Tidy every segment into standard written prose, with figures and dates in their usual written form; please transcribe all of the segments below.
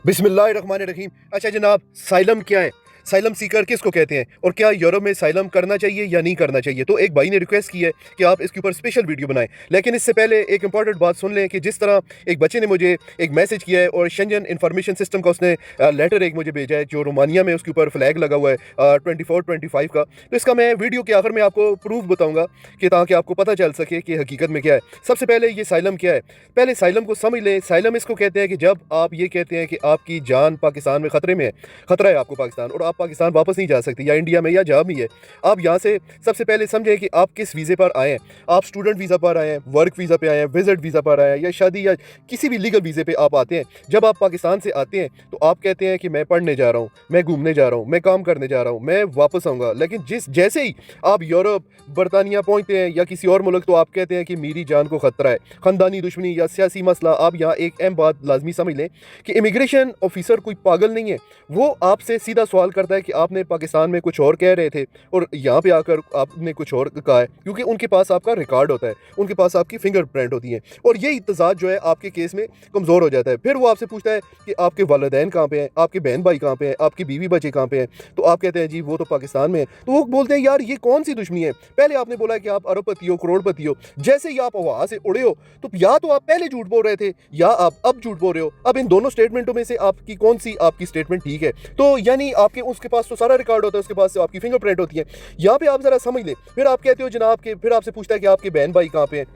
बिस्मिल्लाहिर्रहमानिर्रहीम। अच्छा जनाब, साइलम क्या है? साइलम सीकर किसको कहते हैं और क्या यूरोप में साइलम करना चाहिए या नहीं करना चाहिए? तो एक भाई ने रिक्वेस्ट की है कि आप इसके ऊपर स्पेशल वीडियो बनाएं, लेकिन इससे पहले एक इंपॉर्टेंट बात सुन लें कि जिस तरह एक बच्चे ने मुझे एक मैसेज किया है और शेंजन इंफॉर्मेशन सिस्टम का उसने लेटर एक मुझे भेजा है जो रोमानिया में उसके ऊपर फ्लैग लगा हुआ है 24-25 का। तो इसका मैं वीडियो के आखिर में आपको प्रूफ बताऊंगा कि ताकि आपको पता चल सके कि हकीकत में क्या है। सबसे पहले ये साइलम क्या है, पहले साइलम को समझ लें। साइलम इसको कहते हैं कि जब आप ये कहते हैं कि आपकी जान पाकिस्तान में खतरे में है, खतरा है आपको पाकिस्तान, और आप पाकिस्तान वापस नहीं जा सकते या इंडिया में या जहाँ भी है, आप यहाँ से सबसे पहले समझें कि आप किस वीज़े पर आए हैं। आप स्टूडेंट वीज़ा पर आए हैं, वर्क वीज़ा पे आए हैं, विजिट वीज़ा पर आए हैं, या शादी या किसी भी लीगल वीज़े पे आप आते हैं। जब आप पाकिस्तान से आते हैं तो आप कहते हैं कि मैं पढ़ने जा रहा हूँ, मैं घूमने जा रहा हूँ, मैं काम करने जा रहा हूँ, मैं वापस आऊँगा। लेकिन जैसे ही आप यूरोप, बरतानिया पहुँचते हैं या किसी और मुल्क, तो आप कहते हैं कि मेरी जान को खतरा है, ख़ानदानी दुश्मनी या सियासी मसला। आप यहाँ एक अहम बात लाजमी समझ लें कि इमिग्रेशन ऑफिसर कोई पागल नहीं है। वो आपसे सीधा सवाल करता है कि आपने पाकिस्तान में कुछ और कह रहे थे और यहाँ पे आकर आपने कुछ और कहा है, क्योंकि उनके पास आपका रिकॉर्ड होता है, उनके पास आपकी फिंगरप्रिंट होती है, और ये इत्तेजाज जो है आपके केस में कमज़ोर हो जाता है। फिर वो आपसे पूछता है कि आपके वालिदैन कहाँ पे हैं, आपके बहन भाई कहाँ पे हैं, आपकी बीवी बच्चे कहाँ पे हैं। तो आप कहते हैं जी वो तो पाकिस्तान में है। तो वो बोलते हैं यार ये कौन सी दुश्मनी है? पहले आपने बोला कि आप अरबपति हो, करोड़पति हो, जैसे ही आप वहाँ से उड़े हो तो या तो आप पहले झूठ बोल रहे थे या आप अब झूठ बोल रहे हो। अब इन दोनों स्टेटमेंटों में से आपकी कौन सी आपकी स्टेटमेंट ठीक है? तो यानी आपके उसके पास तो सारा रिकॉर्ड होता है, उसके पास तो आपकी फिंगरप्रिंट होती है। यहाँ पे आप जरा समझ लें। फिर आप कहते हो जनाब के, फिर आपसे पूछता है कि आपके बहन भाई कहाँ पे हैं,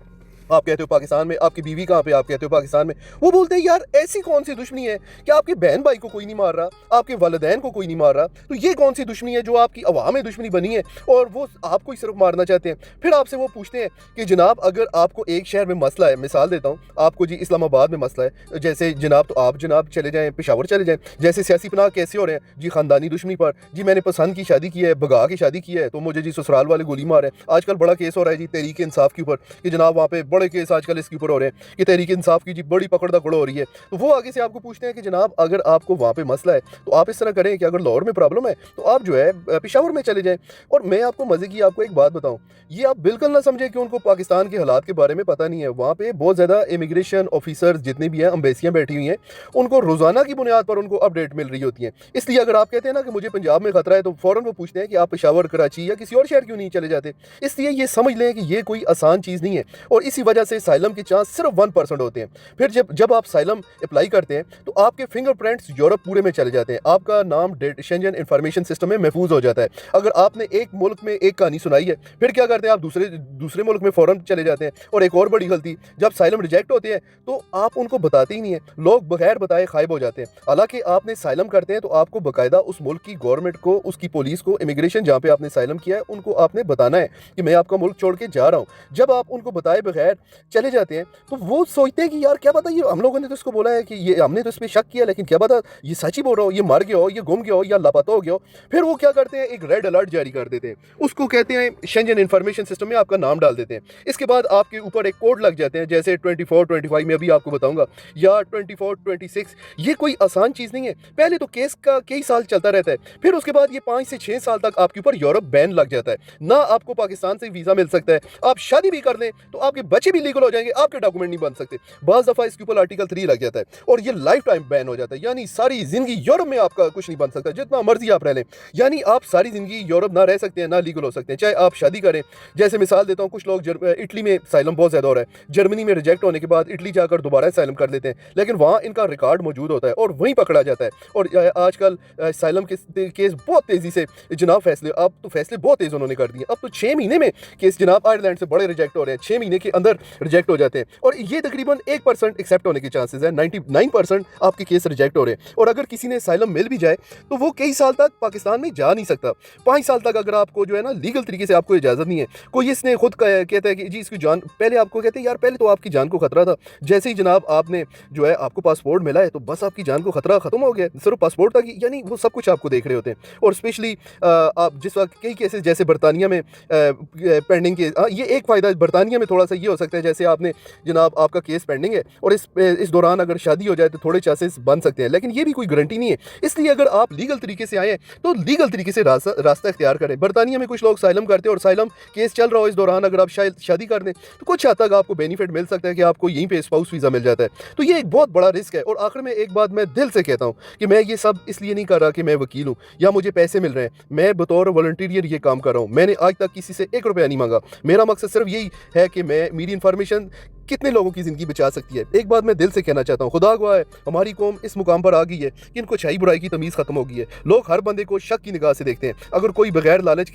आप कहते हो पाकिस्तान में, आपकी बीवी कहाँ पे, आप कहते हो पाकिस्तान में। वो बोलते हैं यार ऐसी कौन सी दुश्मनी है कि आपके बहन भाई को कोई नहीं मार रहा, आपके वालिदैन को कोई नहीं मार रहा, तो ये कौन सी दुश्मनी है जो आपकी अवाम में दुश्मनी बनी है और वो आपको ही सिर्फ मारना चाहते हैं। फिर आपसे वो पूछते हैं कि जनाब अगर आपको एक शहर में मसला है, मिसाल देता हूँ आपको जी, इस्लामाबाद में मसला है जैसे जनाब, तो आप जनाब चले जाएँ पेशावर चले जाएँ। जैसे सियासी पनाह कैसे हो रहे हैं जी, ख़ानदानी दुश्मनी पर जी, मैंने पसंद की शादी की है, भगा की शादी की है, तो मुझे जी ससुराल वाले गोली मार रहे हैं। आजकल बड़ा केस हो रहा है जी तहरीक इंसाफ के ऊपर कि जनाब वहाँ पे बड़े केस आजकल इसके ऊपर हो रहे हैं कि तहरीक इंसाफ की जी बड़ी पकड़ दकड़ हो रही है। तो वो आगे से आपको पूछते हैं कि जनाब अगर आपको वहाँ पे मसला है तो आप इस तरह करें कि अगर लाहौर में प्रॉब्लम है तो आप जो है पेशावर में चले जाएं। और मैं आपको मजे की आपको एक बात बताऊं, ये आप बिल्कुल ना समझे कि उनको पाकिस्तान के हालात के बारे में पता नहीं है। वहाँ पे बहुत ज़्यादा इमिग्रेशन ऑफिसर्स जितने भी हैं, अम्बेसियाँ बैठी हुई हैं, उनको रोज़ाना की बुनियाद पर उनको अपडेट मिल रही होती है। इसलिए अगर आप कहते हैं ना कि मुझे पंजाब में खतरा है तो फ़ौरन वो पूछते हैं कि आप पेशावर, कराची या किसी और शहर क्यों नहीं चले जाते। इसलिए ये समझ लें कि ये कोई आसान चीज़ नहीं है, और इसी वजह से साइलम के चांस सिर्फ 1% होते हैं। फिर जब आप साइलम अप्लाई करते हैं तो आपके फिंगरप्रिंट्स यूरोप पूरे में चले जाते हैं, आपका नाम शेंजन इंफॉर्मेशन सिस्टम में महफूज हो जाता है। अगर आपने एक मुल्क में एक कहानी सुनाई है, फिर क्या करते हैं आप दूसरे मुल्क में फ़ौरन चले जाते हैं। और एक और बड़ी गलती, जब साइलम रिजेक्ट होते हैं तो आप उनको बताते ही नहीं है, लोग बगैर बताए गायब हो जाते हैं। हालांकि आपने साइलम करते हैं तो आपको बाकायदा उस मुल्क की गवर्नमेंट को, उसकी पुलिस को, इमिग्रेशन जहाँ पे आपने साइलम किया है उनको आपने बताना है कि मैं आपका मुल्क छोड़ के जा रहा हूँ। जब आप उनको बताए बगैर चले जाते हैं तो वो सोचते हैं कि यार क्या पता, ये हम लोगों ने तो इसको बोला है कि ये, हमने तो इस पर शक किया, लेकिन क्या पता ये सच ही बोल रहा हो, ये मर गया हो, ये गुम गया हो, या लापता हो गया हो। फिर वो क्या करते हैं, एक रेड अलर्ट जारी कर देते हैं, उसको कहते हैं शेंजन इंफॉर्मेशन सिस्टम में आपका नाम डाल देते हैं। इसके बाद आपके ऊपर एक कोड लग जाते हैं, जैसे 24-25 में अभी आपको बताऊंगा, या 24-26। ये कोई आसान चीज़ नहीं है। पहले तो केस का कई साल चलता रहता है, फिर उसके बाद ये 5 से 6 साल तक आपके ऊपर यूरोप बैन लग जाता है, ना आपको पाकिस्तान से वीज़ा मिल सकता है। आप शादी भी कर लें तो आपके बच्चे भी लीगल हो जाएंगे, आपके डॉक्यूमेंट नहीं बन सकते। बाज़ दफ़ा इसके ऊपर आर्टिकल 3 लग जाता है और ये लाइफ टाइम बैन हो जाता है, यानी सारी ज़िंदगी यूरोप में आपका कुछ नहीं बन सकता, जितना मर्जी आप रह लें। यानी आप सारी ज़िंदगी यूरोप ना रह सकते हैं, ना लीगल हो सकते हैं, चाहे आप शादी करें। जैसे मिसाल देता हूँ, कुछ लोग इटली में साइलम बहुत ज़्यादा हो रहा है, जर्मनी में रिजेक्ट होने के बाद इटली जाकर दोबारा साइलम कर लेते हैं, लेकिन वहाँ इनका रिकॉर्ड मौजूद होता है और वहीं पकड़ा जाता है। और आजकल साइलम के केस बहुत तेज़ी से जनाब फैसले, अब तो फैसले बहुत तेज़ उन्होंने कर दिए। अब तो 6 महीने में केस जनाब आयरलैंड से बड़े रिजेक्ट हो रहे हैं, 6 महीने के अंदर रिजेक्ट हो जाते हैं। और ये तकरीबन 1% एक्सेप्ट होने के चांसेस है, 99% आपके केस रिजेक्ट हो रहे हैं। और अगर किसी ने साइलम मिल भी जाए तो वो कई साल तक पाकिस्तान में जा नहीं सकता। 5 साल तक अगर आपको जो है ना लीगल तरीके से आपको इजाज़त नहीं है, कोई इसने खुद कहता है कि जी इसकी जान, पहले आपको कहते हैं यार पहले तो आपकी जान को खतरा था, जैसे ही जनाब आपने जो है आपको पासपोर्ट मिला है तो बस आपकी जान को खतरा खत्म हो गया, सिर्फ पासपोर्ट तक, यानी वो सब कुछ आपको देख रहे होते हैं। और स्पेशली आप जिस वक्त कई केसेस जैसे बरतानिया में पेंडिंग के, ये एक फ़ायदा बरतानिया में थोड़ा सा ये हो सकता है, जैसे आपने जनाब आपका केस पेंडिंग है और इस दौरान अगर शादी हो जाए तो थोड़े चांसेस बन सकते हैं, लेकिन ये भी कोई गारंटी नहीं है। इसलिए अगर आप लीगल तरीके से आए हैं तो लीगल तरीके से रास्ता इख्तियार करें। बरतानिया में कुछ लोग साइलम करते हैं और साइलम केस चल रहा हो, इस दौरान अगर आप शायद शादी कर दें तो कुछ हद तक आपको बेनिफिट मिल सकता है कि आपको यहीं पे स्पाउस वीज़ा मिल जाता है। तो ये एक बहुत बड़ा रिस्क है। और आखिर में एक बात मैं दिल से कहता हूँ कि मैं ये सब इसलिए नहीं कर रहा कि मैं वकील हूँ या मुझे पैसे मिल रहे हैं। मैं बतौर वॉलंटियर ये काम कर रहा हूँ। मैंने आज तक किसी से 1 रुपया नहीं मांगा। मेरा मकसद सिर्फ यही है कि मेरी इन्फॉर्मेशन कितने लोगों की ज़िंदगी बचा सकती है। एक बात मैं दिल से कहना चाहता हूँ, खुदा गवाह है हमारी कौम इस मुकाम पर आ गई है कि इनको अच्छाई बुराई की तमीज़ ख़त्म हो गई है। लोग हर बंदे को शक की निगाह से देखते हैं। अगर कोई बगैर लालच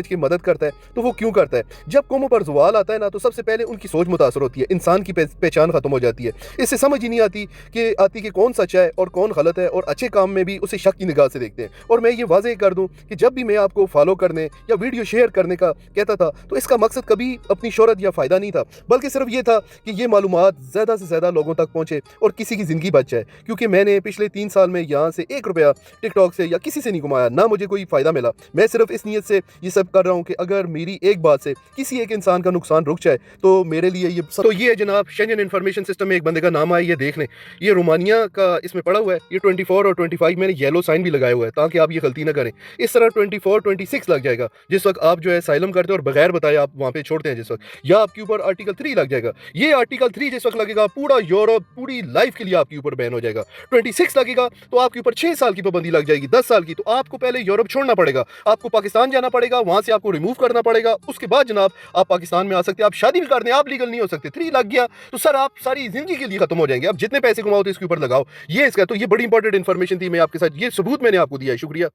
के मदद करता है तो वो क्यों करता है। जब कौमों पर ज़वाल आता है ना तो सबसे पहले उनकी सोच मुतासर होती है, इंसान की पहचान ख़त्म हो जाती है। इससे समझ ही नहीं आती कि कौन सच है और कौन गलत है, और अच्छे काम में भी उसे शक की निगाह से देखते हैं। और मैं ये वाज़ेह कर दूँ कि जब भी मैं आपको फॉलो करने या वीडियो शेयर करने का कहता था तो इसका मकसद कभी अपनी शोहरत या फ़ायदा नहीं था, बल्कि सिर्फ ये था कि ये मालूमात ज़्यादा से ज़्यादा लोगों तक पहुँचे और किसी की ज़िंदगी बच जाए। क्योंकि मैंने पिछले 3 साल में यहाँ से 1 रुपया टिकटॉक से या किसी से नहीं कमाया, ना मुझे कोई फ़ायदा मिला। मैं सिर्फ इस नीयत से ये सब कर रहा हूँ कि अगर मेरी एक बात से किसी एक इंसान का नुकसान रुक जाए तो मेरे लिए ये सब। तो ये है जनाब, शेंजन इन्फॉर्मेशन सिस्टम में एक बंदे का नाम आया, ये देख लें। ये रोमानिया का इसमें पड़ा हुआ है। ये 24 और 25 मैंने येलो साइन भी लगाया हुआ है ताकि आप ये गलती ना करें। इस तरह 24, 26 लग जाएगा जिस वक्त आप जो है साइलम करते हैं और बगैर बताए आप वहाँ पे छोड़ते हैं जिस वक्त, या आपके ऊपर आर्टिकल 3 लग जाएगा। ये आर्टिकल 3 जिस वक्त लगेगा पूरा यूरोप पूरी लाइफ के लिए आपके ऊपर बैन हो जाएगा। 26 लगेगा तो आपके ऊपर 6 साल की पाबंदी लग जाएगी, 10 साल की। तो आपको पहले यूरोप छोड़ना पड़ेगा, आपको पाकिस्तान जाना पड़ेगा, वहां से आपको रिमूव करना पड़ेगा। उसके बाद जनाब आप पाकिस्तान में आ सकते हैं, आप शादी भी कर दें, आप लीगल नहीं हो सकते। 3 लग गया तो सर आप सारी जिंदगी के लिए खत्म हो जाएंगे। आप जितने पैसे कमाओ तो इसके ऊपर लगाओ। ये इसका तो ये बड़ी इंपॉर्टेंट इन्फॉर्मेशन थी, मैं आपके साथ ये सबूत मैंने आपको दिया है। शुक्रिया।